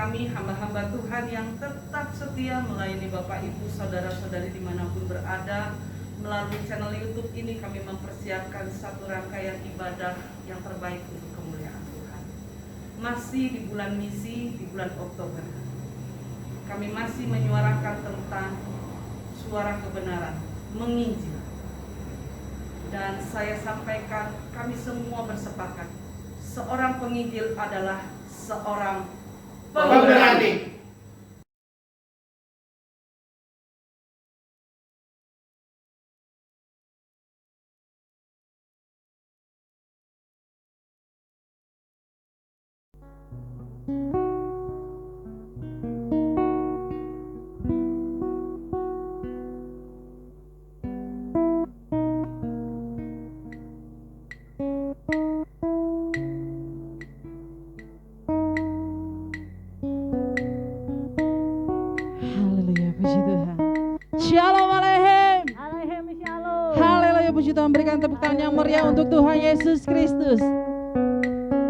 kami, hamba-hamba Tuhan yang tetap setia melayani Bapak Ibu, saudara-saudari dimanapun berada. Melalui channel YouTube ini kami mempersiapkan satu rangkaian ibadah yang terbaik untuk kemuliaan Tuhan. Masih di bulan misi, di bulan Oktober, kami masih menyuarakan tentang suara kebenaran, menginjil. Dan saya sampaikan, kami semua bersepakat, seorang penginjil adalah seorang pemberani. Shalom aleichem. Shalom. Haleluya, puji Tuhan, berikan tepuk tangan yang meriah untuk Tuhan Yesus Kristus.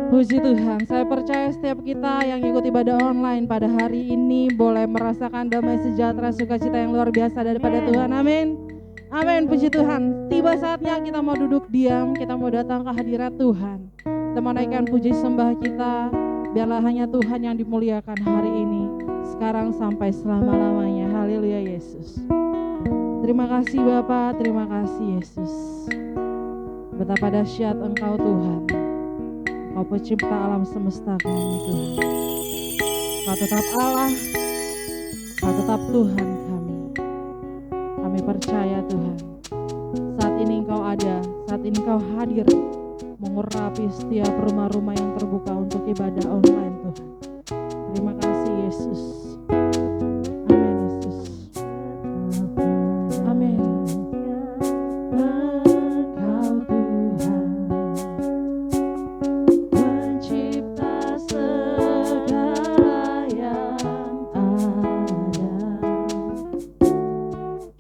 Puji Tuhan, saya percaya setiap kita yang ikut ibadah online pada hari ini boleh merasakan damai sejahtera, sukacita yang luar biasa daripada Tuhan. Amin. Amin, puji Tuhan. Tiba saatnya kita mau duduk diam, kita mau datang ke hadirat Tuhan. Kita mau naikkan puji sembah kita. Biarlah hanya Tuhan yang dimuliakan hari ini, sekarang sampai selama-lamanya. Haleluya Yesus. Terima kasih Bapa, terima kasih Yesus. Betapa dahsyat Engkau Tuhan. Engkau pencipta alam semesta kami Tuhan. Engkau tetap Allah, Engkau tetap Tuhan kami. Kami percaya Tuhan, saat ini Engkau ada, saat ini Engkau hadir, mengurapi setiap rumah-rumah yang terbuka untuk ibadah online Tuhan. Terima kasih Yesus. Amin Yesus. Amin. Engkau Tuhan, pencipta segala yang ada,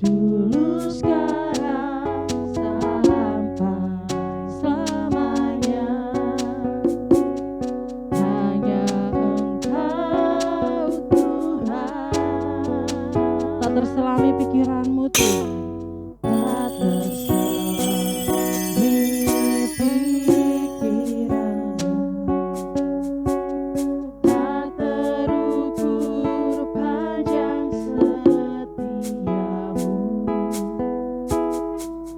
dulu sekarang sampai selamanya. Hanya Engkau Tuhan, tak terselami pikiranmu Tuhan, tak terselami pikiranmu, tak terukur panjang setiamu,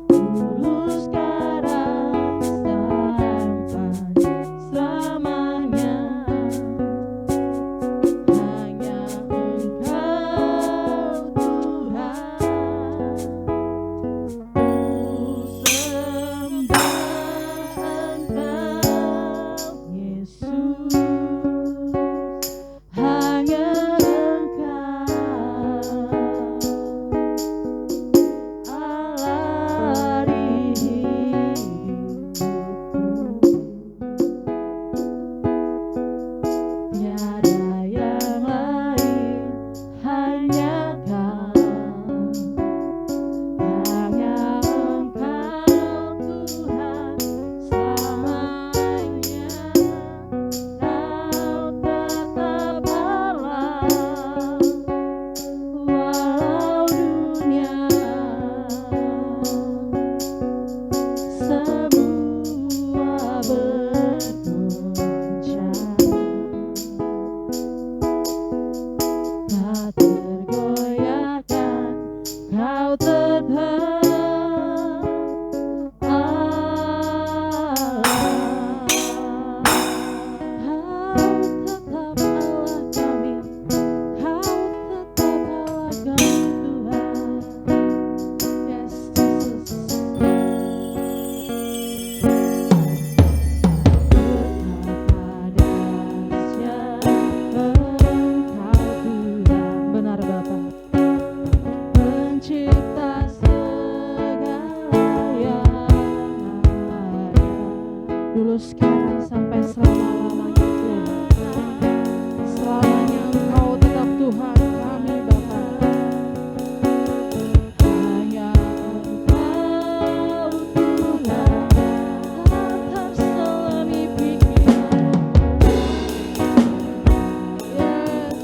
dulu sekarang sampai selamanya. Hanya Engkau Tuhan, ku sembah Engkau Yesus. Hanya Engkau Allah di hidupku, tiada yang lain, hanya Kau, hanya Engkau Tuhan selamanya. Kau tetap Allah, walau dunia semua bergoncang, tak tergoyahkan. Kau tetap Allah, Kau tetap Allah kami, Kau tetap Allah kami Tuhan. Yes Jesus. Betapa dahsyat Engkau Tuhan. Benar Bapa, pencipta segala yang ada, dulu sekarang sampai selama-lamanya Tuhan. Selamanya Engkau tetap Tuhan kami Bapa. Hanya Engkau Tuhan, tak terselami pikiran. Yes.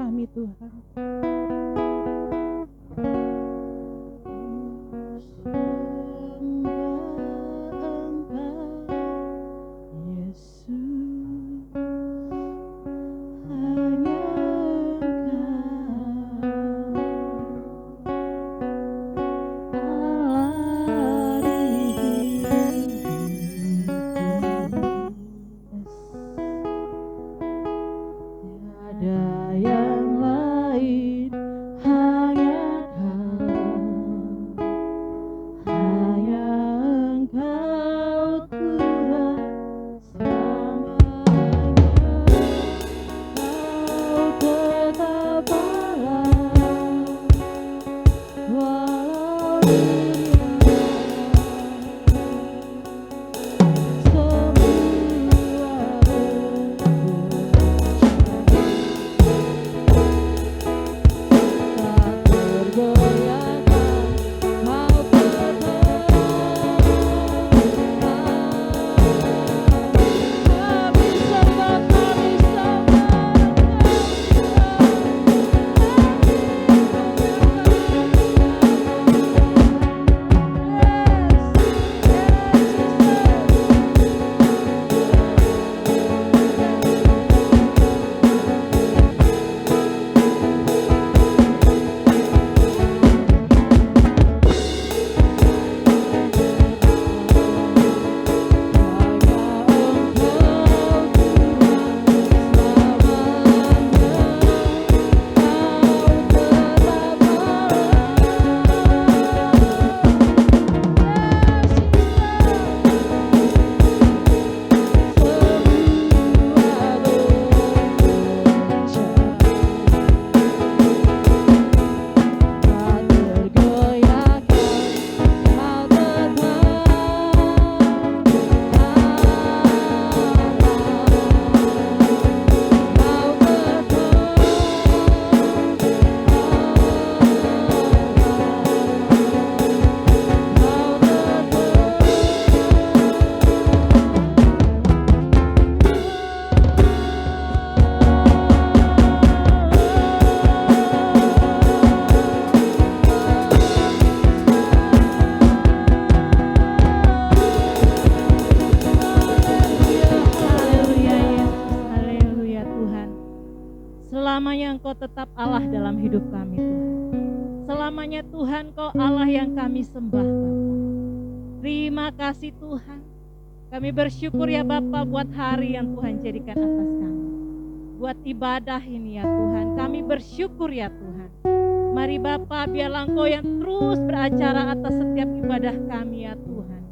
kami Tuhan. Selamanya Engkau tetap Allah dalam hidup kami Tuhan. Selamanya Tuhan Kau Allah yang kami sembah Bapa. Terima kasih Tuhan. Kami bersyukur ya Bapa buat hari yang Tuhan jadikan atas kami. Buat ibadah ini ya Tuhan. Kami bersyukur ya Tuhan. Mari Bapa biarlah Engkau yang terus beracara atas setiap ibadah kami ya Tuhan.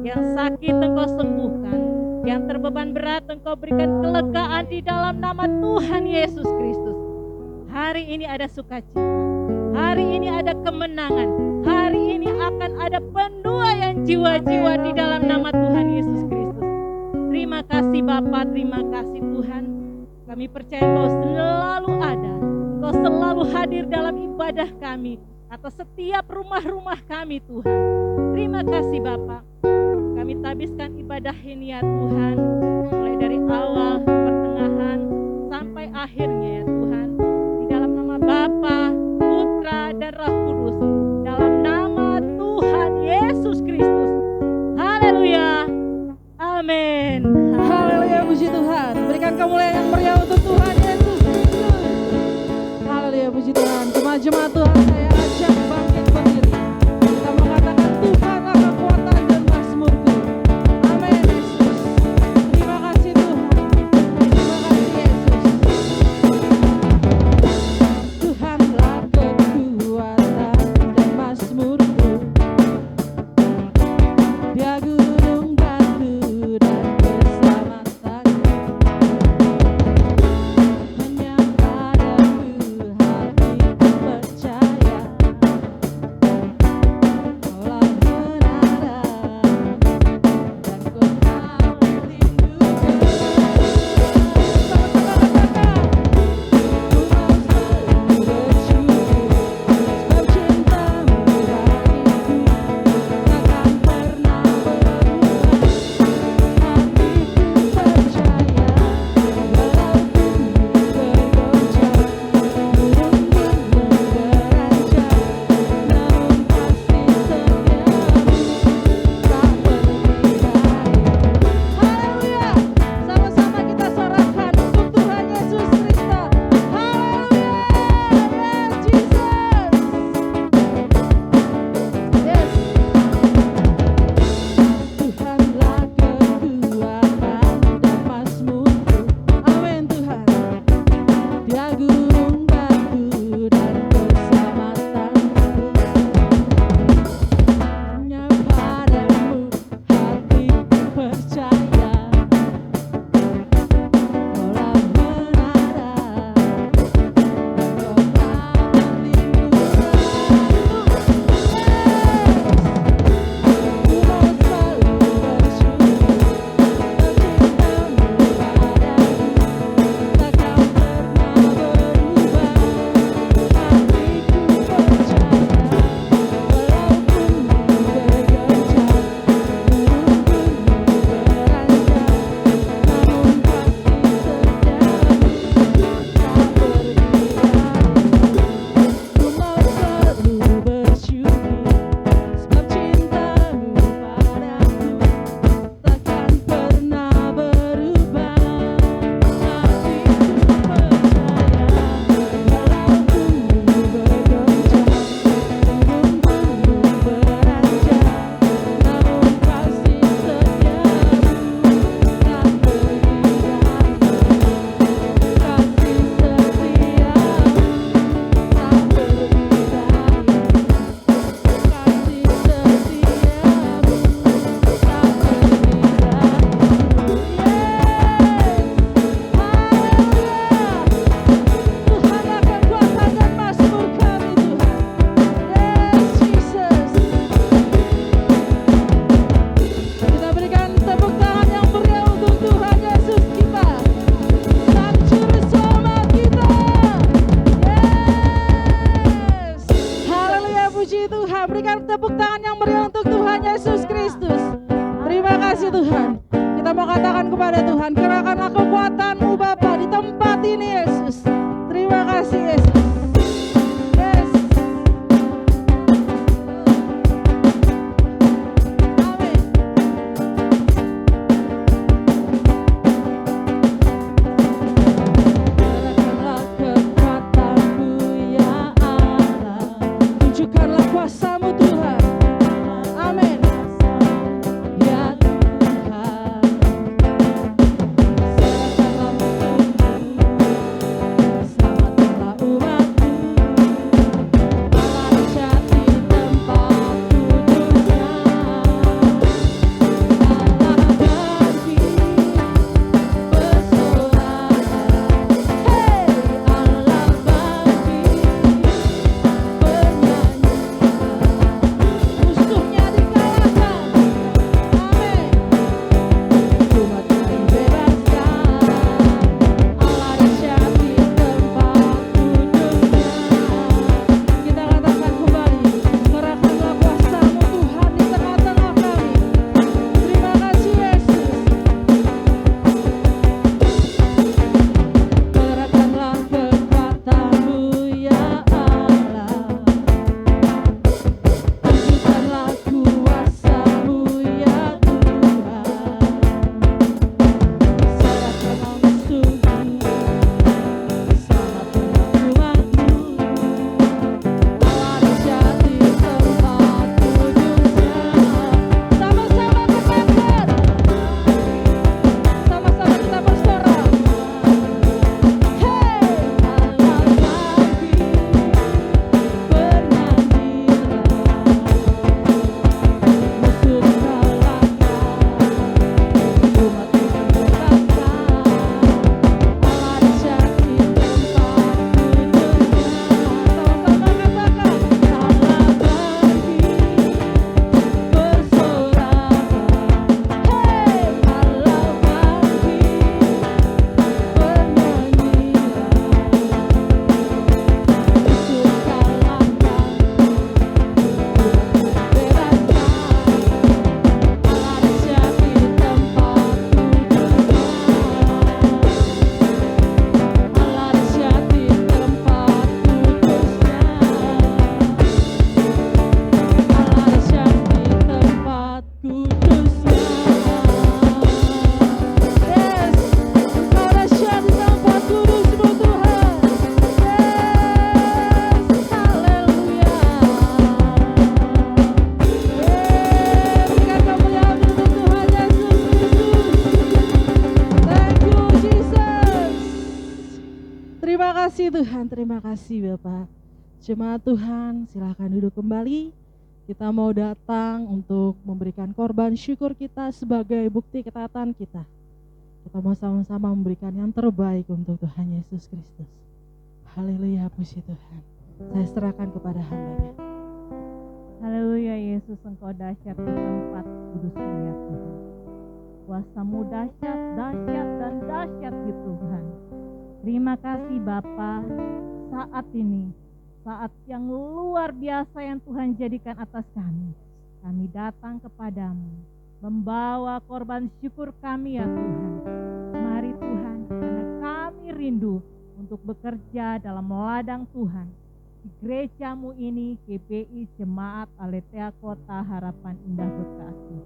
Yang sakit Engkau sembuhkan. Yang terbeban berat Engkau berikan kelegaan di dalam nama Tuhan Yesus Kristus. Hari ini ada sukacita. Hari ini ada kemenangan. Hari ini akan ada penuaian jiwa-jiwa di dalam nama Tuhan Yesus Kristus. Terima kasih Bapa, terima kasih Tuhan. Kami percaya Engkau selalu ada. Engkau selalu hadir dalam ibadah kami. Atas setiap rumah-rumah kami Tuhan. Terima kasih Bapa. Kami tabiskan ibadah ini ya Tuhan, mulai dari awal, pertengahan, sampai akhirnya ya Tuhan. Di dalam nama Bapa, Putra, dan Roh Kudus. Dalam nama Tuhan Yesus Kristus. Haleluya. Amin. Haleluya, puji Tuhan. Berikan kemuliaan yang meriah untuk Tuhan Yesus Kristus. Haleluya, puji Tuhan. Jemaat-jemaat Tuhan, saya ajak bangkit berdiri. Kita mengatakan Tuhanlah kekuatan dan mazmurku. Amin Yesus. Terima kasih Tuhan. Terima kasih Yesus. Tuhanlah kekuatan dan mazmurku. Dia gunung batu dan keselamatanku. Hanya padaku hatiku percaya. tepuk tangan yang meriah untuk Tuhan Yesus Kristus. Terima kasih Tuhan. Kita mau katakan kepada Tuhan, kerahkanlah kekuatan-Mu Bapa di tempat ini Yesus. Terima kasih Yesus. Yes. Amin. Kerahkanlah kekuatan-Mu ya Allah. Tunjukkanlah kuasa-Mu Tuhan. Amin. Ya Tuhan. Serahkanlah selamatkanlah umat-Mu. Allah jati tempat kudusnya. Allah bagi bersorak. Hei Allah bagi bernyanyi. Musuhnya dikalahkan. Amin. Umatnya dibebaskan. Allah dahsyat di tempat kudusnya. Kita katakan kembali, kerahkanlah kuasa-Mu Tuhan di tengah-tengah kami. Terima kasih Yesus. Kerahkanlah kekuatan-Mu ya Allah. Tunjukkanlah kuasa-Mu ya Tuhan. Serahkanlah musuh-Mu, selamatkanlah umat-Mu. Allah dahsyat di tempat kudusnya. Sama-sama katakan, sama-sama kita bersorak. Hei Allah bagi bernyanyilah. Musuh dikalahkan, umat dibebaskan. Allah dahsyat di tempat kudusnya. Sama-sama katakan, Allah bagi bersorak. Hei Allah bagi bernyanyilah. Musuh dikalahkan, umat dibebaskan. Allah dahsyat di tempat kudusnya. Allah dahsyat di tempat kudusnya. Allah dahsyat di tempat kudusnya. Yes, Engkau dahsyat di tempat kudus-Mu Tuhan. Yes, haleluya. Berikan kemuliaan untuk Tuhan Yesus Kristus. Thank you Jesus. Terima kasih Tuhan, terima kasih Bapak. Jemaat Tuhan, silakan duduk kembali. Kita mau datang untuk memberikan korban syukur kita sebagai bukti ketaatan kita. Kita mau sama-sama memberikan yang terbaik untuk Tuhan Yesus Kristus. Haleluya, puji Tuhan. Saya serahkan kepada hamba-Nya. Haleluya Yesus, Engkau dahsyat di tempat kudus-Mu ya Tuhan. Kuasa-Mu dahsyat, dahsyat dan dahsyat di Tuhan. Terima kasih Bapa, saat ini, saat yang luar biasa yang Tuhan jadikan atas kami. Kami datang kepadamu, membawa korban syukur kami ya Tuhan. Mari Tuhan, karena kami rindu untuk bekerja dalam ladang Tuhan. Di gereja-Mu ini, GPI Jemaat Aletheia Kota Harapan Indah Bekasi.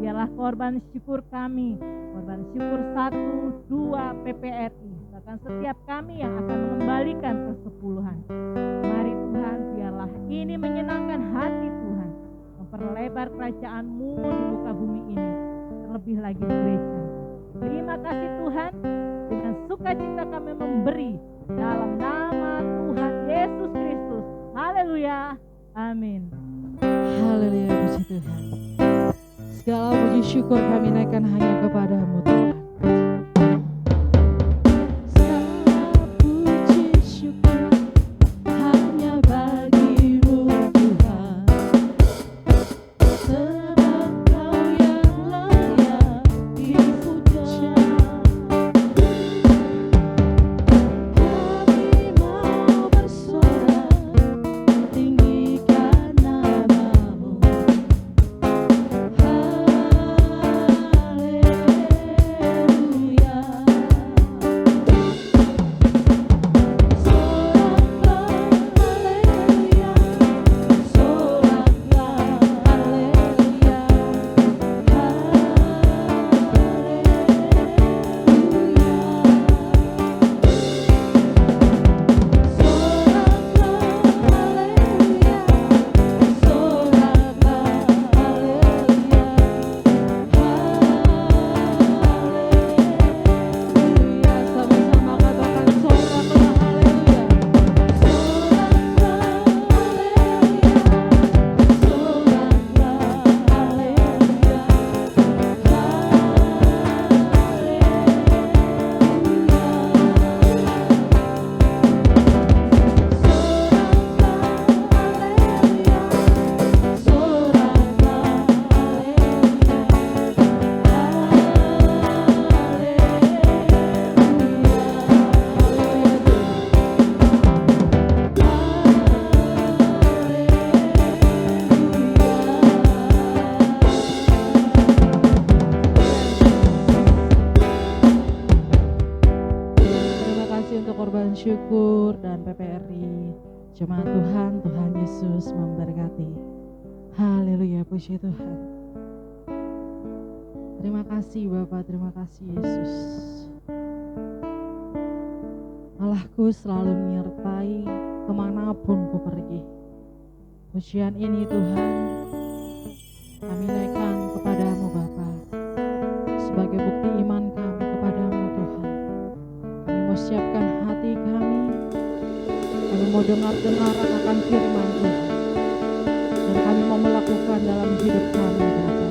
Biarlah korban syukur kami, korban syukur 1, 2 PPRI, bahkan setiap kami yang akan mengembalikan persepuluhan. Mari Tuhan, biarlah ini menyenangkan hati Tuhan, memperlebar kerajaan-Mu di muka bumi ini, terlebih lagi di gereja. Terima kasih Tuhan, dengan sukacita kami memberi dalam nama Tuhan Yesus Kristus. Haleluya, amin. Haleluya, puji Tuhan. Segala puji syukur kami naikkan hanya kepada-Mu Tuhan. Segala puji syukur hanya bagi-Mu Tuhan. Sebab Kau yang layak dipuja. Kami mau bersorak tinggikan nama-Mu. Ferry. Jemaat Tuhan, Tuhan Yesus memberkati. Haleluya, puji Tuhan. Terima kasih Bapak, terima kasih Yesus. Allahku selalu menyertai kemanapun ku pergi. Pujian ini Tuhan kami naikkan kepadamu Bapa, sebagai bukti iman kami kepadamu Tuhan. Kami mau siapkan hati kami mau dengar akan firman Tuhan, dan kami mau melakukan dalam hidup kami Bapa.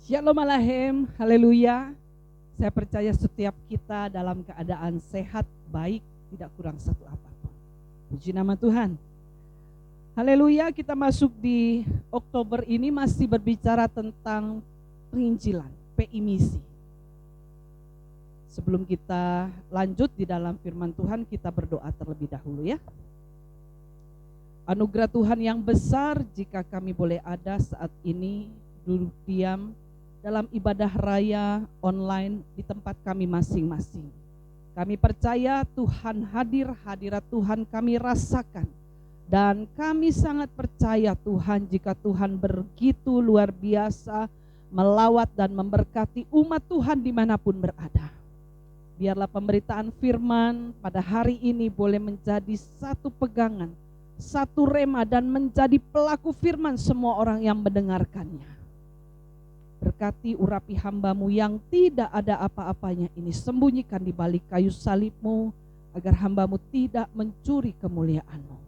Shalom Alahem, haleluya. Saya percaya setiap kita dalam keadaan sehat, baik, tidak kurang satu apapun. Puji nama Tuhan. Haleluya, kita masuk di Oktober ini masih berbicara tentang perinjilan, PI misi. Sebelum kita lanjut di dalam firman Tuhan, kita berdoa terlebih dahulu ya. Anugerah Tuhan yang besar jika kami boleh ada saat ini duduk diam dalam ibadah raya online di tempat kami masing-masing. Kami percaya Tuhan hadir, hadirat Tuhan kami rasakan. Dan kami sangat percaya Tuhan jika Tuhan begitu luar biasa melawat dan memberkati umat Tuhan dimanapun berada. Biarlah pemberitaan firman pada hari ini boleh menjadi satu pegangan, satu rema dan menjadi pelaku firman semua orang yang mendengarkannya. Berkati urapi hamba-Mu yang tidak ada apa-apanya ini, sembunyikan di balik kayu salib-Mu agar hamba-Mu tidak mencuri kemuliaan-Mu.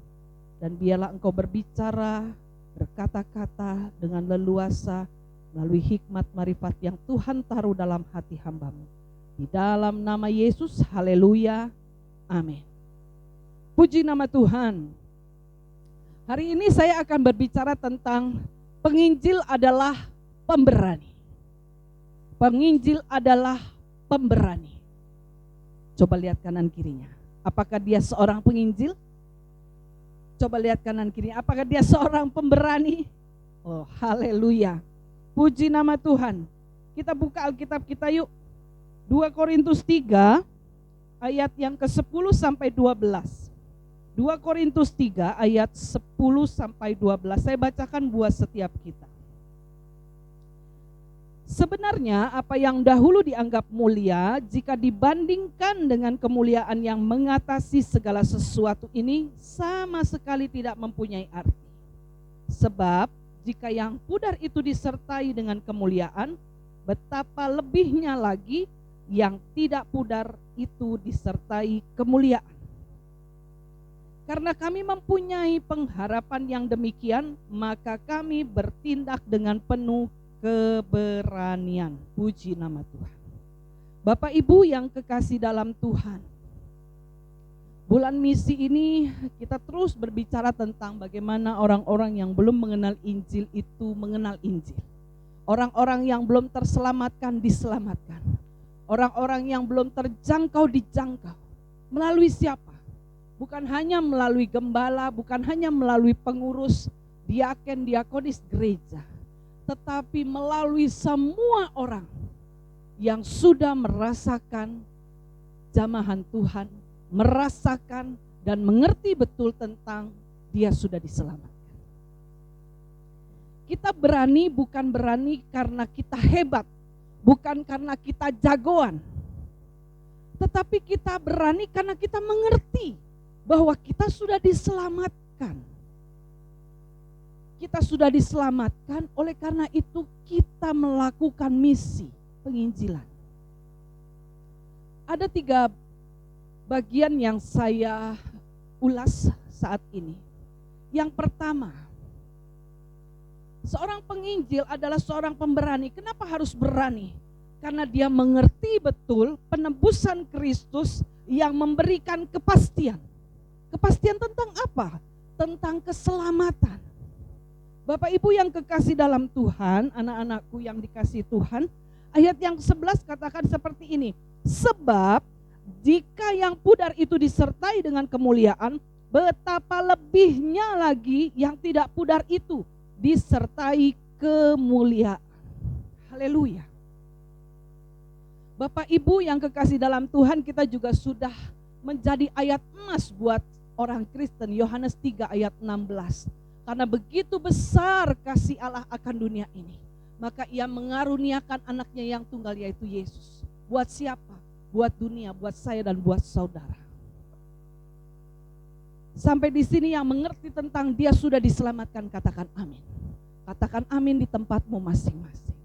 Dan biarlah Engkau berbicara, berkata-kata dengan leluasa melalui hikmat marifat yang Tuhan taruh dalam hati hamba-Mu. Di dalam nama Yesus, haleluya, amin. Puji nama Tuhan. Hari ini saya akan berbicara tentang penginjil adalah pemberani. Penginjil adalah pemberani. Coba lihat kanan kirinya. Apakah dia seorang penginjil? Coba lihat kanan kirinya. Apakah dia seorang pemberani? Oh, haleluya. Puji nama Tuhan. Kita buka Alkitab kita yuk. 2 Korintus 3 ayat yang ke-10 sampai 12. 2 Korintus 3 ayat 10 sampai 12. Saya bacakan buat setiap kita. Sebenarnya apa yang dahulu dianggap mulia, jika dibandingkan dengan kemuliaan yang mengatasi segala sesuatu ini, sama sekali tidak mempunyai arti. Sebab jika yang pudar itu disertai dengan kemuliaan, betapa lebihnya lagi yang tidak pudar itu disertai kemuliaan. Karena kami mempunyai pengharapan yang demikian, maka kami bertindak dengan penuh keberanian. Puji nama Tuhan. Bapak Ibu yang kekasih dalam Tuhan, bulan misi ini kita terus berbicara tentang bagaimana orang-orang yang belum mengenal Injil itu mengenal Injil. Orang-orang yang belum terselamatkan diselamatkan. Orang-orang yang belum terjangkau dijangkau. Melalui siapa? Bukan hanya melalui gembala, bukan hanya melalui pengurus, diaken, diakonis gereja, tetapi melalui semua orang yang sudah merasakan jamahan Tuhan, merasakan dan mengerti betul tentang dia sudah diselamatkan. Kita berani bukan berani karena kita hebat, bukan karena kita jagoan, tetapi kita berani karena kita mengerti bahwa kita sudah diselamatkan. Kita sudah diselamatkan, oleh karena itu kita melakukan misi penginjilan. Ada 3 bagian yang saya ulas saat ini. Yang pertama, seorang penginjil adalah seorang pemberani. Kenapa harus berani? Karena dia mengerti betul penebusan Kristus yang memberikan kepastian. Kepastian tentang apa? Tentang keselamatan. Bapak Ibu yang kekasih dalam Tuhan, anak-anakku yang dikasih Tuhan, ayat yang 11 katakan seperti ini. Sebab jika yang pudar itu disertai dengan kemuliaan, betapa lebihnya lagi yang tidak pudar itu disertai kemuliaan. Haleluya. Bapak Ibu yang kekasih dalam Tuhan, kita juga sudah menjadi ayat emas buat orang Kristen. Yohanes 3 ayat 16. Karena begitu besar kasih Allah akan dunia ini, maka ia mengaruniakan anaknya yang tunggal, yaitu Yesus. Buat siapa? Buat dunia, buat saya dan buat saudara. Sampai di sini yang mengerti tentang dia sudah diselamatkan, katakan amin. Katakan amin di tempatmu masing-masing.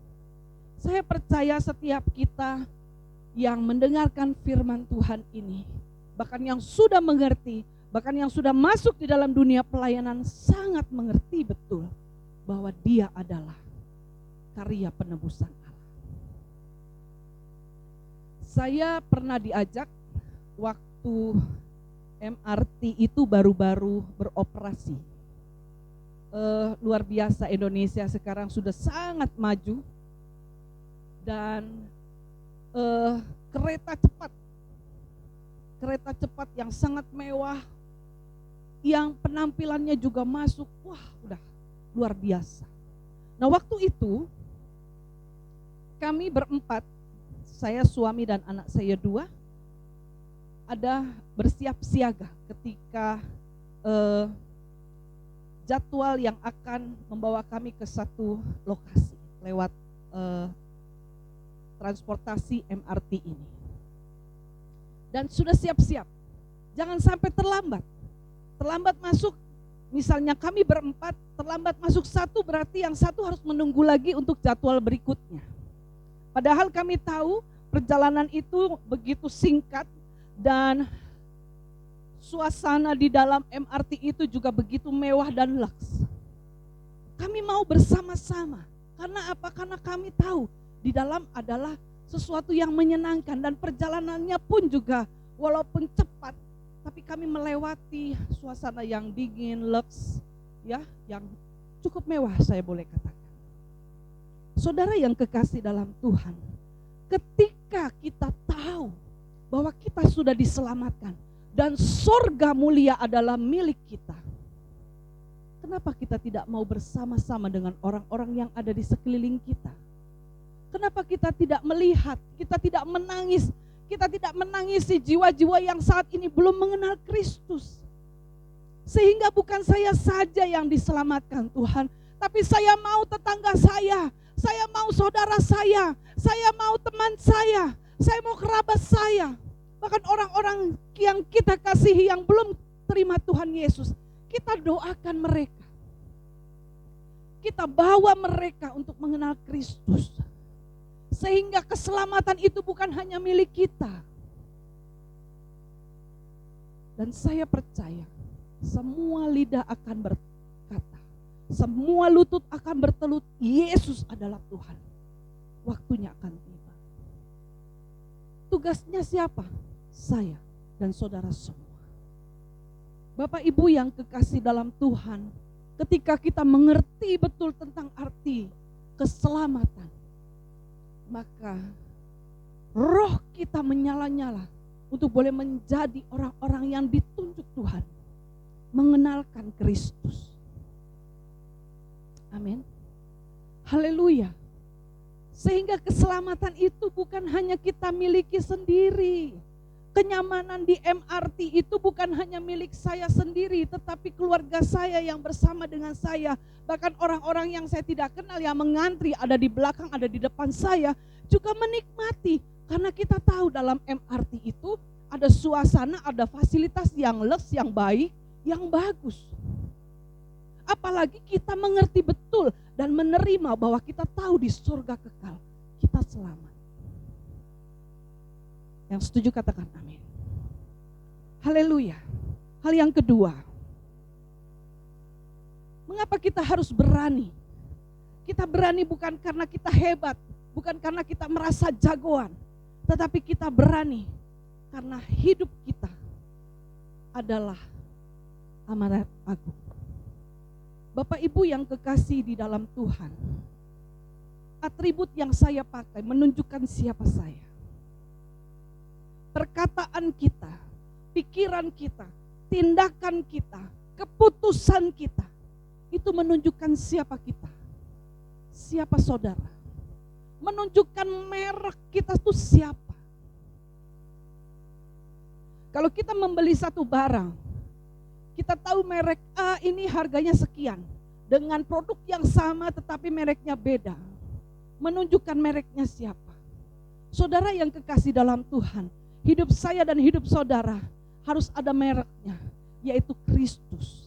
Saya percaya setiap kita yang mendengarkan firman Tuhan ini, bahkan yang sudah mengerti, bahkan yang sudah masuk di dalam dunia pelayanan, sangat mengerti betul bahwa dia adalah karya penebusan Allah. Saya pernah diajak waktu MRT itu baru-baru beroperasi. Luar biasa, Indonesia sekarang sudah sangat maju dan kereta cepat yang sangat mewah, yang penampilannya juga masuk, wah udah luar biasa. Nah waktu itu kami berempat, saya, suami dan anak saya 2, ada bersiap siaga ketika jadwal yang akan membawa kami ke satu lokasi lewat transportasi MRT ini. Dan sudah siap-siap, jangan sampai terlambat. Terlambat masuk, misalnya kami berempat, terlambat masuk 1 berarti yang 1 harus menunggu lagi untuk jadwal berikutnya. Padahal kami tahu perjalanan itu begitu singkat dan suasana di dalam MRT itu juga begitu mewah dan luks. Kami mau bersama-sama Karena apa? Karena kami tahu di dalam adalah sesuatu yang menyenangkan dan perjalanannya pun juga walaupun cepat, tapi kami melewati suasana yang dingin, luxe, ya, yang cukup mewah saya boleh katakan. Saudara yang kekasih dalam Tuhan, ketika kita tahu bahwa kita sudah diselamatkan dan sorga mulia adalah milik kita, kenapa kita tidak mau bersama-sama dengan orang-orang yang ada di sekeliling kita? Kenapa kita tidak melihat, kita tidak menangis, kita tidak menangisi jiwa-jiwa yang saat ini belum mengenal Kristus? Sehingga bukan saya saja yang diselamatkan Tuhan, tapi saya mau tetangga saya mau saudara saya mau teman saya mau kerabat saya, bahkan orang-orang yang kita kasihi yang belum terima Tuhan Yesus, kita doakan mereka. Kita bawa mereka untuk mengenal Kristus. Sehingga keselamatan itu bukan hanya milik kita. Dan saya percaya semua lidah akan berkata, semua lutut akan bertelut, Yesus adalah Tuhan. Waktunya akan tiba. Tugasnya siapa? Saya dan saudara semua. Bapak Ibu yang kekasih dalam Tuhan, ketika kita mengerti betul tentang arti keselamatan, maka roh kita menyala-nyala untuk boleh menjadi orang-orang yang ditunjuk Tuhan, mengenalkan Kristus. Amin. Haleluya. Sehingga keselamatan itu bukan hanya kita miliki sendiri. Kenyamanan di MRT itu bukan hanya milik saya sendiri, tetapi keluarga saya yang bersama dengan saya. Bahkan orang-orang yang saya tidak kenal yang mengantri ada di belakang, ada di depan saya, juga menikmati. Karena kita tahu dalam MRT itu ada suasana, ada fasilitas yang luks, yang baik, yang bagus. Apalagi kita mengerti betul dan menerima bahwa kita tahu di surga kekal kita selamat. Yang setuju katakan amin. Haleluya. Hal yang kedua, mengapa kita harus berani? Kita berani bukan karena kita hebat, bukan karena kita merasa jagoan, tetapi kita berani karena hidup kita adalah amanat agung. Bapak Ibu yang kekasih di dalam Tuhan, atribut yang saya pakai menunjukkan siapa saya. Perkataan kita, pikiran kita, tindakan kita, keputusan kita, itu menunjukkan siapa kita, siapa saudara. Menunjukkan merek kita itu siapa. Kalau kita membeli satu barang, kita tahu merek A ini harganya sekian, dengan produk yang sama tetapi mereknya beda. Menunjukkan mereknya siapa. Saudara yang kekasih dalam Tuhan, hidup saya dan hidup saudara harus ada mereknya, yaitu Kristus.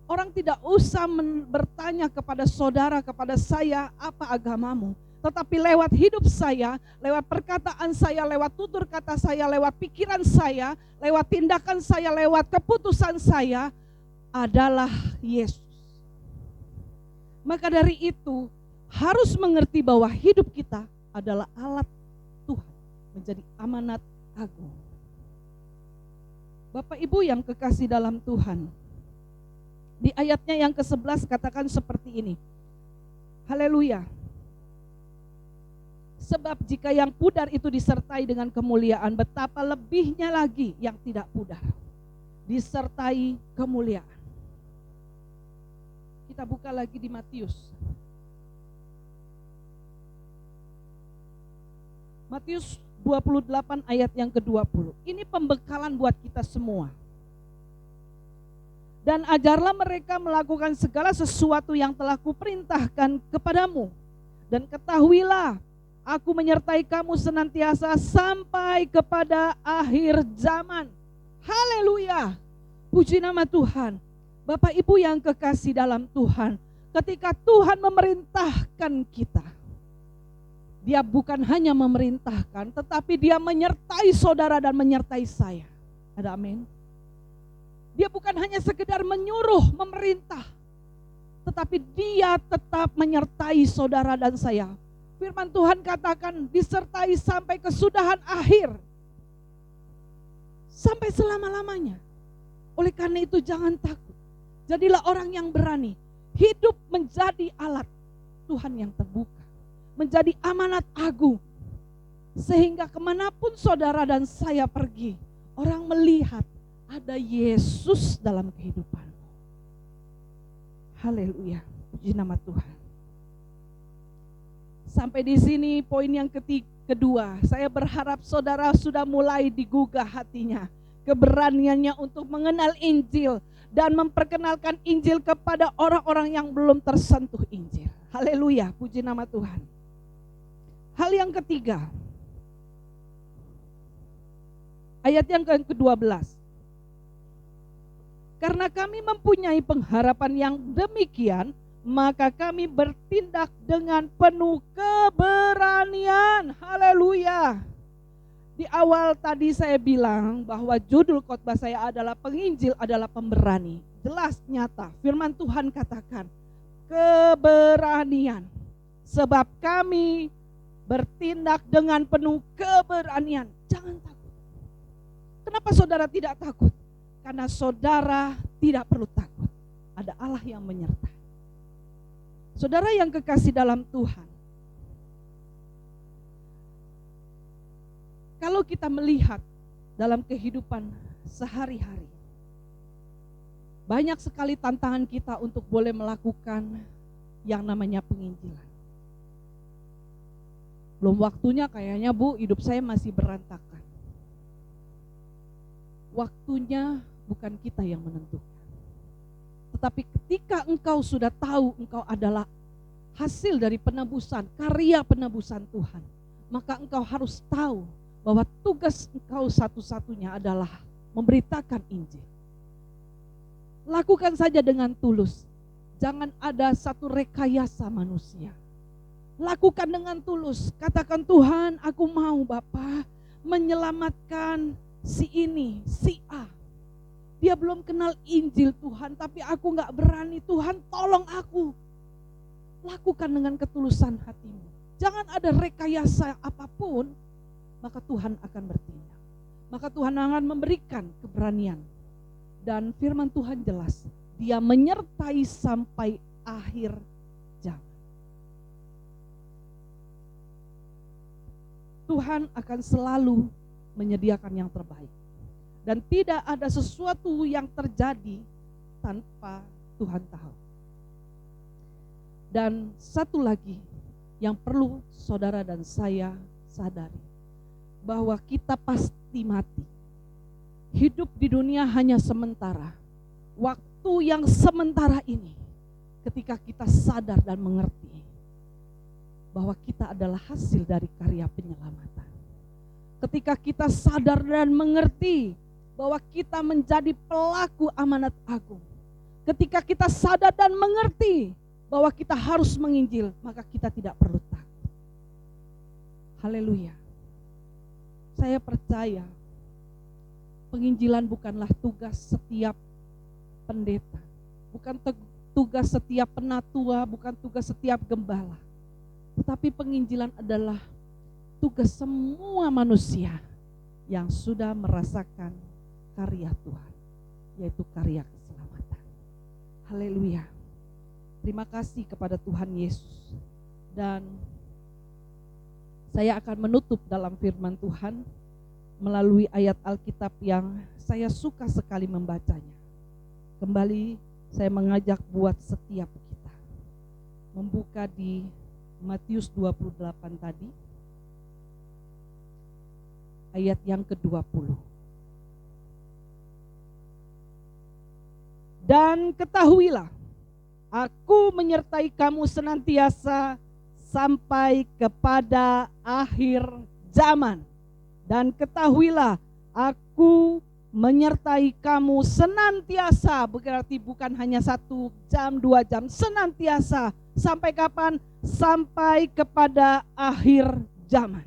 Orang tidak usah bertanya kepada saudara, kepada saya, apa agamamu. Tetapi lewat hidup saya, lewat perkataan saya, lewat tutur kata saya, lewat pikiran saya, lewat tindakan saya, lewat keputusan saya, adalah Yesus. Maka dari itu, harus mengerti bahwa hidup kita adalah alat Tuhan, menjadi amanat agung. Bapak Ibu yang kekasih dalam Tuhan, di ayatnya yang ke-11 katakan seperti ini. Haleluya. Sebab jika yang pudar itu disertai dengan kemuliaan, betapa lebihnya lagi yang tidak pudar disertai kemuliaan. Kita buka lagi di Matius. Matius 28 ayat yang ke-20. Ini pembekalan buat kita semua. Dan ajarlah mereka melakukan segala sesuatu yang telah kuperintahkan kepadamu. Dan ketahuilah, aku menyertai kamu senantiasa sampai kepada akhir zaman. Haleluya. Puji nama Tuhan. Bapak Ibu yang kekasih dalam Tuhan, ketika Tuhan memerintahkan kita, Dia bukan hanya memerintahkan, tetapi Dia menyertai saudara dan menyertai saya. Ada amin? Dia bukan hanya sekedar menyuruh, memerintah, tetapi Dia tetap menyertai saudara dan saya. Firman Tuhan katakan disertai sampai kesudahan akhir, sampai selama-lamanya. Oleh karena itu jangan takut, jadilah orang yang berani. Hidup menjadi alat Tuhan yang terbuka, menjadi amanat agung, sehingga kemanapun saudara dan saya pergi, orang melihat ada Yesus dalam kehidupanmu. Haleluya, puji nama Tuhan. Sampai di sini poin yang kedua, saya berharap saudara sudah mulai digugah hatinya, keberaniannya untuk mengenal Injil dan memperkenalkan Injil kepada orang-orang yang belum tersentuh Injil. Haleluya, puji nama Tuhan. Hal yang ketiga, ayat yang ke-12. Karena kami mempunyai pengharapan yang demikian, maka kami bertindak dengan penuh keberanian. Haleluya. Di awal tadi saya bilang bahwa judul khotbah saya adalah penginjil adalah pemberani. Jelas nyata, firman Tuhan katakan keberanian. Sebab kami bertindak dengan penuh keberanian. Jangan takut. Kenapa saudara tidak takut? Karena saudara tidak perlu takut. Ada Allah yang menyertai. Saudara yang kekasih dalam Tuhan, kalau kita melihat dalam kehidupan sehari-hari, banyak sekali tantangan kita untuk boleh melakukan yang namanya penginjilan. Belum waktunya kayaknya Bu, hidup saya masih berantakan. Waktunya bukan kita yang menentukan. Tetapi ketika engkau sudah tahu engkau adalah hasil dari penebusan, karya penebusan Tuhan, maka engkau harus tahu bahwa tugas engkau satu-satunya adalah memberitakan Injil. Lakukan saja dengan tulus. Jangan ada satu rekayasa manusia. Lakukan dengan tulus. Katakan, Tuhan, aku mau Bapa menyelamatkan si ini, si A. Dia belum kenal Injil Tuhan, tapi aku gak berani. Tuhan, tolong aku. Lakukan dengan ketulusan hatimu. Jangan ada rekayasa apapun, maka Tuhan akan bertindak. Maka Tuhan akan memberikan keberanian. Dan firman Tuhan jelas, Dia menyertai sampai akhir zaman. Tuhan akan selalu menyediakan yang terbaik. Dan tidak ada sesuatu yang terjadi tanpa Tuhan tahu. Dan satu lagi yang perlu saudara dan saya sadari, bahwa kita pasti mati. Hidup di dunia hanya sementara. Waktu yang sementara ini, ketika kita sadar dan mengerti bahwa kita adalah hasil dari karya penyelamatan. Ketika kita sadar dan mengerti bahwa kita menjadi pelaku amanat agung. Ketika kita sadar dan mengerti bahwa kita harus menginjil, maka kita tidak perlu takut. Haleluya. Saya percaya penginjilan bukanlah tugas setiap pendeta, bukan tugas setiap penatua, bukan tugas setiap gembala. Tetapi penginjilan adalah tugas semua manusia yang sudah merasakan karya Tuhan, yaitu karya keselamatan. Haleluya. Terima kasih kepada Tuhan Yesus. Dan saya akan menutup dalam firman Tuhan melalui ayat Alkitab yang saya suka sekali membacanya. Kembali saya mengajak buat setiap kita membuka di Matius 28 tadi, ayat yang ke-20. Dan ketahuilah, aku menyertai kamu senantiasa sampai kepada akhir zaman. Dan ketahuilah, aku menyertai kamu senantiasa, berarti bukan hanya 1 jam, 2 jam, senantiasa. Sampai kapan? Sampai kepada akhir zaman.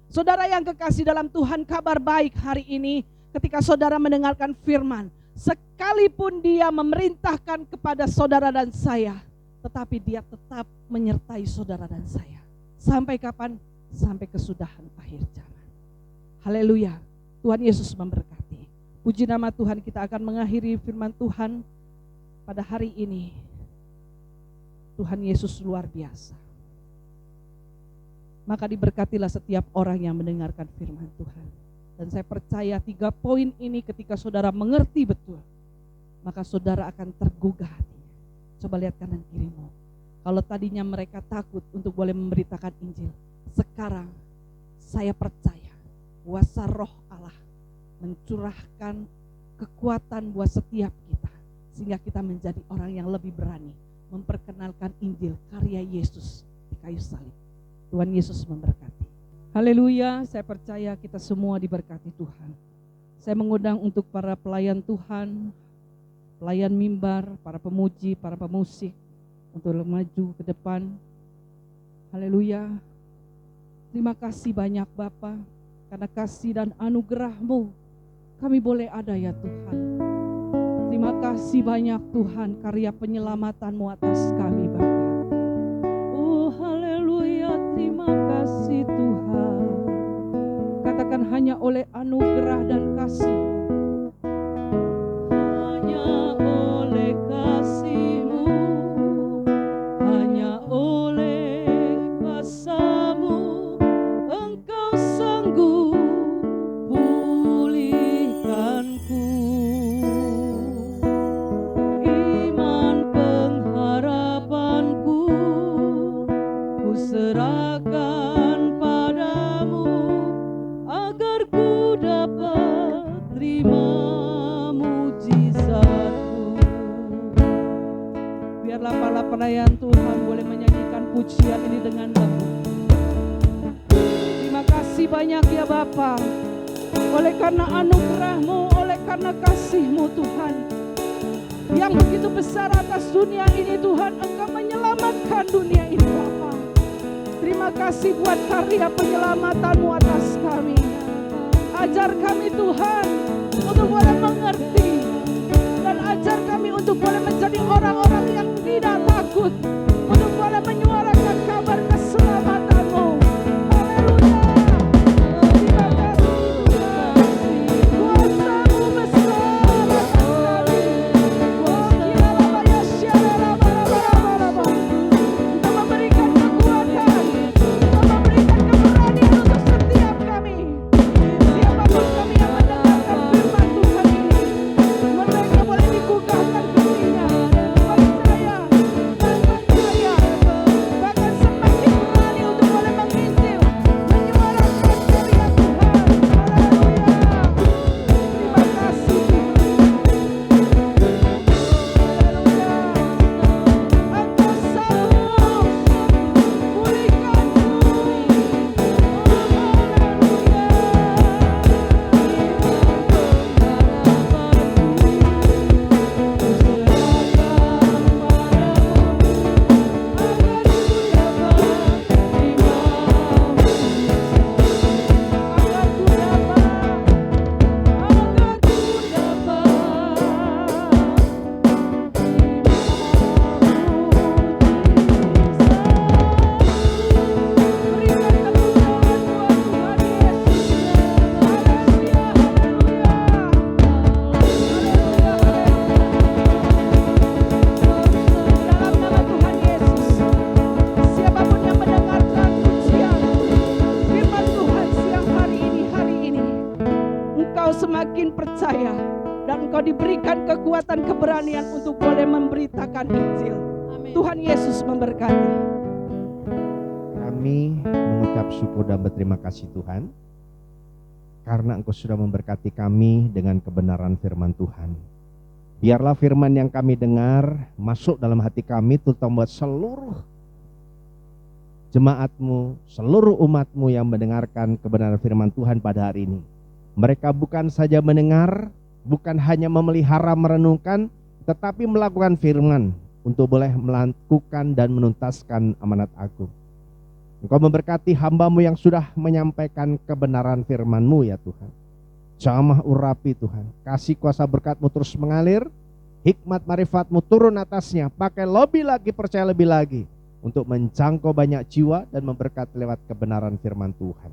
Saudara yang kekasih dalam Tuhan, kabar baik hari ini ketika saudara mendengarkan firman. Sekalipun Dia memerintahkan kepada saudara dan saya tetapi dia tetap menyertai saudara dan saya. Sampai kapan? Sampai kesudahan akhir zaman. Haleluya. Tuhan Yesus memberkati. Puji nama Tuhan, kita akan mengakhiri firman Tuhan pada hari ini. Tuhan Yesus luar biasa. Maka diberkatilah setiap orang yang mendengarkan firman Tuhan. Dan saya percaya 3 poin ini ketika saudara mengerti betul, maka saudara akan tergugah hatinya. Coba lihat kanan kirimu. Kalau tadinya mereka takut untuk boleh memberitakan Injil, sekarang saya percaya kuasa Roh Allah mencurahkan kekuatan buat setiap kita, sehingga kita menjadi orang yang lebih berani memperkenalkan Injil karya Yesus di kayu salib. Tuhan Yesus memberkati. Haleluya, saya percaya kita semua diberkati Tuhan. Saya mengundang untuk para pelayan Tuhan, pelayan mimbar, para pemuji, para pemusik, untuk maju ke depan. Haleluya. Terima kasih banyak Bapa, karena kasih dan anugerah-Mu kami boleh ada ya Tuhan. Terima kasih banyak Tuhan, karya penyelamatanmu atas kami Bapa. Oh haleluya, terima kasih Tuhan. Katakan, hanya oleh anugerah dan kasih, hanya oleh kasih-Mu, hanya oleh kuasa-Mu, Engkau sanggup pulihkanku. Iman pengharapanku ku serahkan padamu, agar ku dapat terima mujizatmu. Biarlah para pelayan Tuhan boleh menyanyikan pujian ini dengan lembut. Terima kasih banyak ya Bapa, oleh karena anugerah-Mu, oleh karena kasih-Mu Tuhan, yang begitu besar atas dunia ini Tuhan, Engkau menyelamatkan dunia ini Bapa. Terima kasih buat karya penyelamatan-Mu atas kami. Ajar kami Tuhan untuk boleh mengerti, dan ajar kami untuk boleh menjadi orang-orang yang tidak takut, untuk boleh menyuarakan kabar keselamatan-Mu. Haleluya. Terima kasih Tuhan. Kuasa-Mu besar atas kami. Oh, kilalabaya syarabarabarabarabar. Engkau memberikan kekuatan, Engkau memberikan keberanian untuk setiap kami. Siapapun kami yang mendengarkan firman Tuhan ini, mereka boleh digugahkan hatinya, percaya, bahkan semakin berani untuk boleh menginjil, menyuarakan karya Tuhan. Haleluya. Terima kasih Tuhan. Haleluya. Engkau sanggup pulihkanku. Dalam nama Tuhan Yesus, siapapun yang mendengarkan pujian firman Tuhan siang hari ini, engkau semakin percaya dan engkau diberikan kekuatan keberanian untuk boleh memberitakan Injil. Tuhan Yesus memberkati. Kami mengucap syukur dan berterima kasih Tuhan, karena Engkau sudah memberkati kami dengan kebenaran firman Tuhan. Biarlah firman yang kami dengar masuk dalam hati kami, terutama buat seluruh jemaat-Mu, seluruh umat-Mu yang mendengarkan kebenaran firman Tuhan pada hari ini. Mereka bukan saja mendengar, bukan hanya memelihara merenungkan, tetapi melakukan firman untuk boleh melakukan dan menuntaskan amanat agung. Engkau memberkati hamba-Mu yang sudah menyampaikan kebenaran firman-Mu ya Tuhan. Jamah urapi Tuhan, kasih kuasa berkat-Mu terus mengalir, hikmat marifat-Mu turun atasnya, pakai lebih lagi, percaya lebih lagi untuk menjangkau banyak jiwa dan memberkati lewat kebenaran firman Tuhan.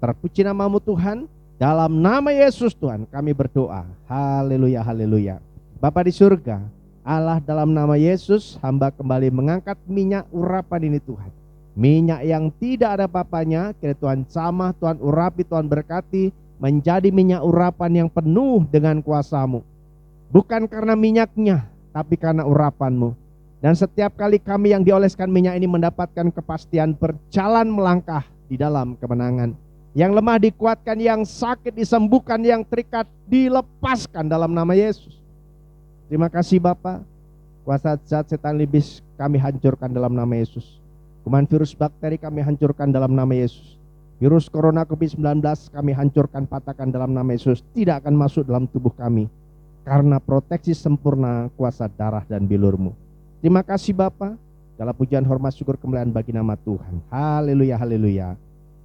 Terpuji nama-Mu Tuhan, dalam nama Yesus Tuhan kami berdoa. Haleluya, haleluya. Bapa di surga, Allah, dalam nama Yesus hamba kembali mengangkat minyak urapan ini Tuhan. Minyak yang tidak ada papanya, kira Tuhan jamah, Tuhan urapi, Tuhan berkati, menjadi minyak urapan yang penuh dengan kuasa-Mu. Bukan karena minyaknya, tapi karena urapan-Mu. Dan setiap kali kami yang dioleskan minyak ini mendapatkan kepastian berjalan melangkah di dalam kemenangan. Yang lemah dikuatkan, yang sakit disembuhkan, yang terikat dilepaskan dalam nama Yesus. Terima kasih Bapa. Kuasa zat setan iblis kami hancurkan dalam nama Yesus. Kuman virus bakteri kami hancurkan dalam nama Yesus. Virus corona COVID-19 kami hancurkan, patahkan dalam nama Yesus. Tidak akan masuk dalam tubuh kami, karena proteksi sempurna kuasa darah dan bilur-Mu. Terima kasih Bapa. Segala pujian, hormat, syukur, kemuliaan bagi nama Tuhan. Haleluya, haleluya.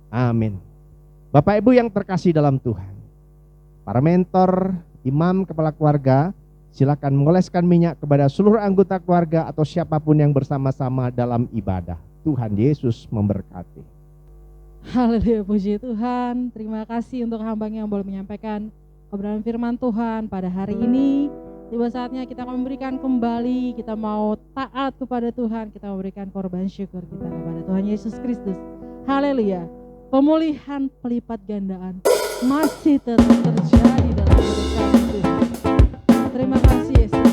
Amin. Bapak Ibu yang terkasih dalam Tuhan, para mentor, imam, kepala keluarga, silakan mengoleskan minyak kepada seluruh anggota keluarga atau siapapun yang bersama-sama dalam ibadah. Tuhan Yesus memberkati. Haleluya, puji Tuhan. Terima kasih untuk hamba-Nya yang boleh menyampaikan kebenaran firman Tuhan pada hari ini. Tiba saatnya kita memberikan kembali, kita mau taat kepada Tuhan, kita memberikan korban syukur kita kepada Tuhan Yesus Kristus. Haleluya. Pemulihan pelipat gandaan masih tetap terjadi dalam hidup kami Tuhan. Terima kasih Yesus.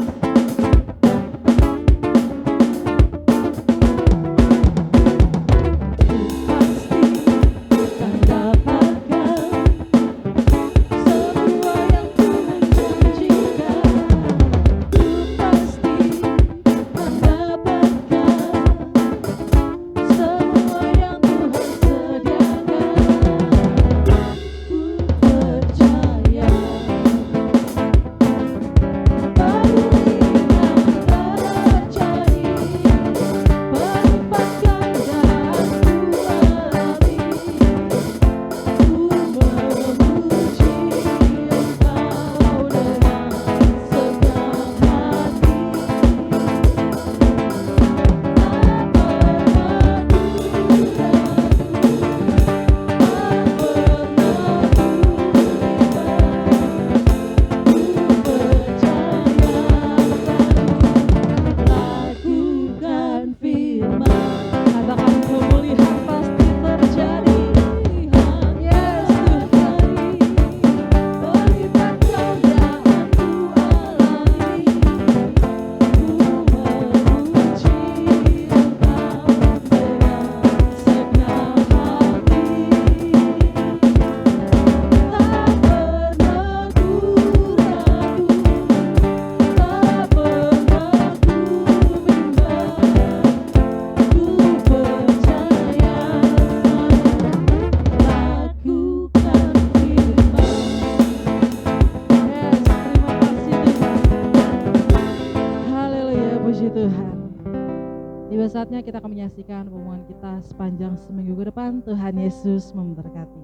Saatnya kita akan menyaksikan pengumuman kita sepanjang seminggu ke depan. Tuhan Yesus memberkati.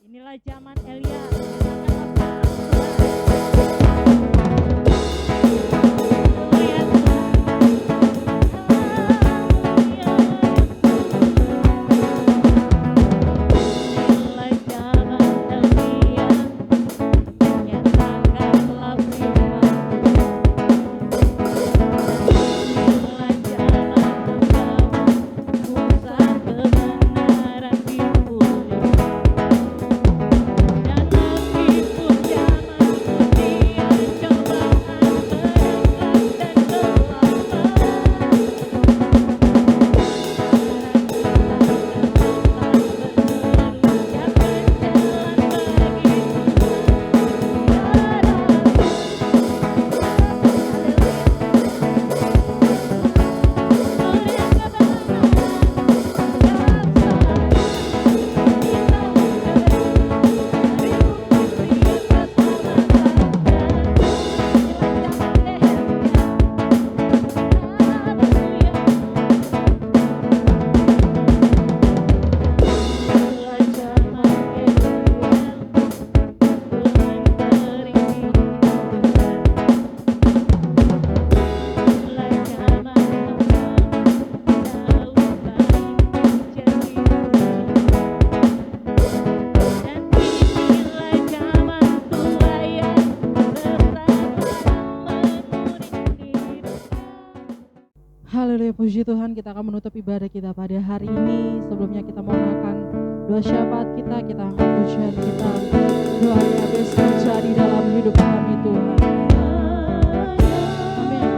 Inilah zaman Elia. Dan Puji Tuhan, kita akan menutup ibadah kita pada hari ini. Sebelumnya kita mohonkan doa syafaat kita angkat pujian kita. Doa yang habis terjadi dalam hidup kami Tuhan. Amin.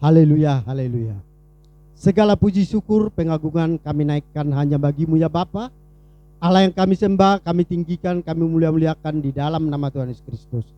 Haleluya, haleluya. Segala puji syukur pengagungan kami naikkan hanya bagimu ya Bapa. Allah yang kami sembah, kami tinggikan, kami mulia-muliakan di dalam nama Tuhan Yesus Kristus.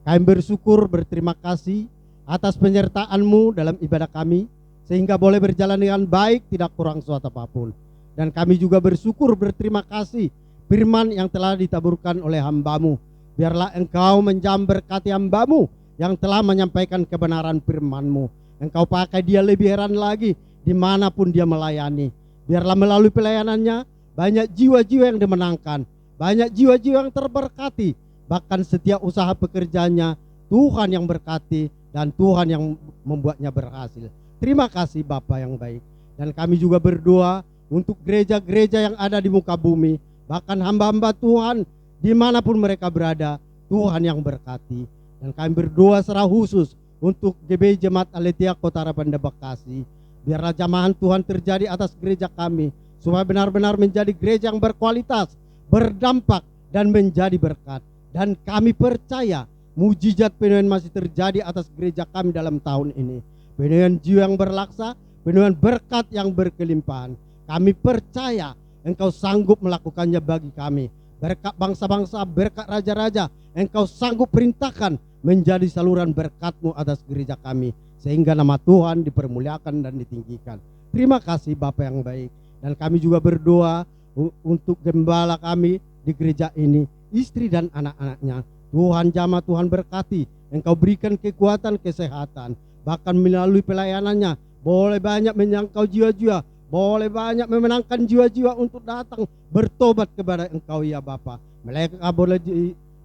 Kami bersyukur, berterima kasih atas penyertaan-Mu dalam ibadah kami, sehingga boleh berjalan dengan baik, tidak kurang suatu apapun. Dan kami juga bersyukur, berterima kasih firman yang telah ditaburkan oleh hamba-Mu. Biarlah Engkau berkati hamba-Mu yang telah menyampaikan kebenaran firman-Mu. Engkau pakai dia lebih heran lagi dimanapun dia melayani. Biarlah melalui pelayanannya banyak jiwa-jiwa yang dimenangkan, banyak jiwa-jiwa yang terberkati. Bahkan setiap usaha pekerjaannya Tuhan yang berkati dan Tuhan yang membuatnya berhasil. Terima kasih Bapa yang baik. Dan kami juga berdoa untuk gereja-gereja yang ada di muka bumi, bahkan hamba-hamba Tuhan dimanapun mereka berada, Tuhan yang berkati. Dan kami berdoa secara khusus untuk GBI Jemaat Aletheia Kota Harapan Bekasi. Biarlah jamahan Tuhan terjadi atas gereja kami, supaya benar-benar menjadi gereja yang berkualitas, berdampak, dan menjadi berkat. Dan kami percaya mujizat penuaian masih terjadi atas gereja kami dalam tahun ini. Penuaian jiwa yang berlaksa, penuaian berkat yang berkelimpahan. Kami percaya Engkau sanggup melakukannya bagi kami. Berkat bangsa-bangsa, berkat raja-raja, Engkau sanggup perintahkan menjadi saluran berkat-Mu atas gereja kami, sehingga nama Tuhan dipermuliakan dan ditinggikan. Terima kasih Bapa yang baik. Dan kami juga berdoa untuk gembala kami di gereja ini, istri dan anak-anaknya. Tuhan jamah, Tuhan berkati, Engkau berikan kekuatan, kesehatan. Bahkan melalui pelayanannya boleh banyak menjangkau jiwa-jiwa, boleh banyak memenangkan jiwa-jiwa untuk datang bertobat kepada Engkau ya Bapa. Mereka boleh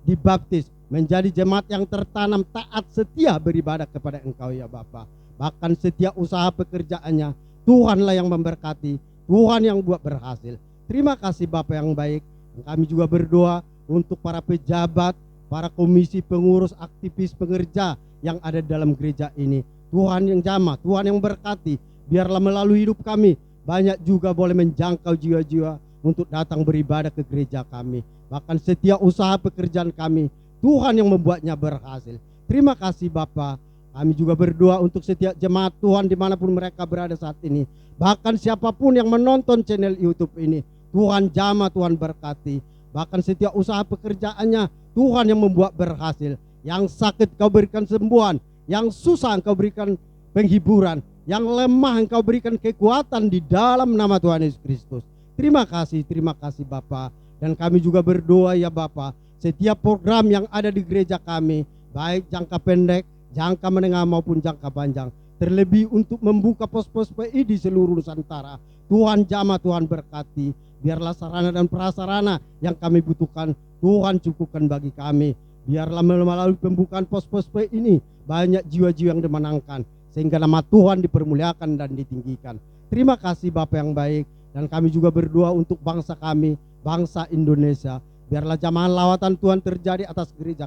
dibaptis menjadi jemaat yang tertanam, taat, setia beribadah kepada Engkau ya Bapa. Bahkan setiap usaha pekerjaannya Tuhanlah yang memberkati, Tuhan yang buat berhasil. Terima kasih Bapa yang baik. Kami juga berdoa untuk para pejabat, para komisi pengurus, aktivis, pengerja yang ada dalam gereja ini. Tuhan yang jamah, Tuhan yang berkati, biarlah melalui hidup kami banyak juga boleh menjangkau jiwa-jiwa untuk datang beribadah ke gereja kami. Bahkan setiap usaha pekerjaan kami, Tuhan yang membuatnya berhasil. Terima kasih Bapa. Kami juga berdoa untuk setiap jemaat Tuhan dimanapun mereka berada saat ini. Bahkan siapapun yang menonton channel YouTube ini, Tuhan jamah, Tuhan berkati. Bahkan setiap usaha pekerjaannya, Tuhan yang membuat berhasil. Yang sakit Kau berikan sembuhan, yang susah Engkau berikan penghiburan, yang lemah Engkau berikan kekuatan di dalam nama Tuhan Yesus Kristus. Terima kasih Bapa. Dan kami juga berdoa ya Bapa, setiap program yang ada di gereja kami, baik jangka pendek, jangka menengah maupun jangka panjang, terlebih untuk membuka pos-pos PI di seluruh Nusantara, Tuhan jamah, Tuhan berkati. Biarlah sarana dan prasarana yang kami butuhkan, Tuhan cukupkan bagi kami. Biarlah melalui pembukaan pos-pos PI ini banyak jiwa-jiwa yang dimenangkan, sehingga nama Tuhan dipermuliakan dan ditinggikan. Terima kasih Bapa yang baik. Dan kami juga berdoa untuk bangsa kami, bangsa Indonesia. Biarlah jamahan lawatan Tuhan terjadi atas gereja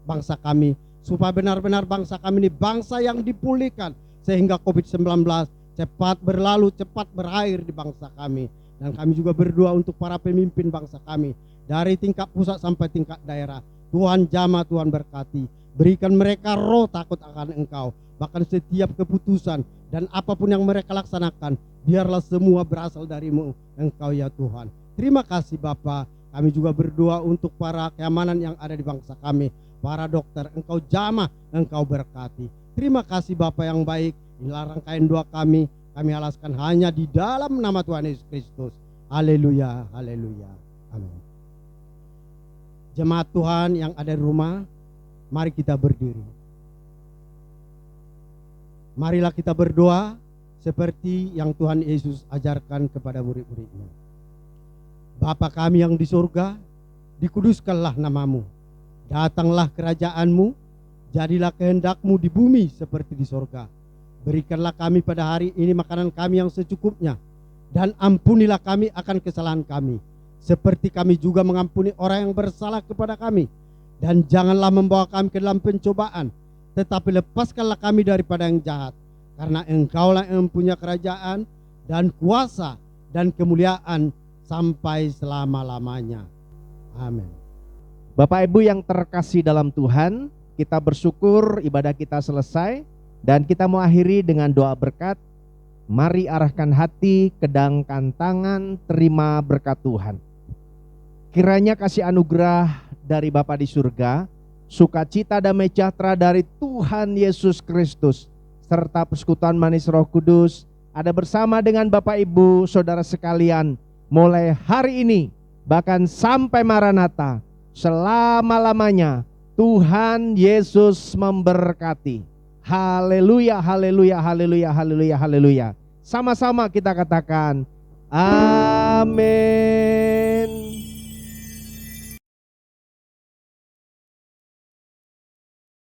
bangsa kami, supaya benar-benar bangsa kami ini bangsa yang dipulihkan, sehingga COVID-19 cepat berlalu, cepat berakhir di bangsa kami. Dan kami juga berdoa untuk para pemimpin bangsa kami, dari tingkat pusat sampai tingkat daerah. Tuhan jamah, Tuhan berkati. Berikan mereka roh takut akan Engkau. Bahkan setiap keputusan dan apapun yang mereka laksanakan, biarlah semua berasal dari-Mu, Engkau ya Tuhan. Terima kasih Bapa. Kami juga berdoa untuk para keamanan yang ada di bangsa kami, para dokter, Engkau jamah, Engkau berkati. Terima kasih Bapa yang baik. Inilah rangkaian doa kami alaskan hanya di dalam nama Tuhan Yesus Kristus. Haleluya, haleluya, amin. Jemaat Tuhan yang ada di rumah, mari kita berdiri. Marilah kita berdoa seperti yang Tuhan Yesus ajarkan kepada murid-muridnya. Bapa kami yang di surga, dikuduskanlah namamu. Datanglah kerajaan-Mu, jadilah kehendak-Mu di bumi seperti di surga. Berikanlah kami pada hari ini makanan kami yang secukupnya, dan ampunilah kami akan kesalahan kami, seperti kami juga mengampuni orang yang bersalah kepada kami. Dan janganlah membawa kami ke dalam pencobaan, tetapi lepaskanlah kami daripada yang jahat. Karena Engkaulah yang mempunyai kerajaan dan kuasa dan kemuliaan sampai selama-lamanya. Amin. Bapak Ibu yang terkasih dalam Tuhan, kita bersyukur ibadah kita selesai dan kita mau akhiri dengan doa berkat. Mari arahkan hati, kedangkan tangan, terima berkat Tuhan. Kiranya kasih anugerah dari Bapa di surga, sukacita damai sejahtera dari Tuhan Yesus Kristus, serta persekutuan manis Roh Kudus ada bersama dengan Bapak Ibu saudara sekalian mulai hari ini bahkan sampai Maranatha, selama-lamanya. Tuhan Yesus memberkati. Haleluya, haleluya, haleluya, haleluya, haleluya. Sama-sama kita katakan amin.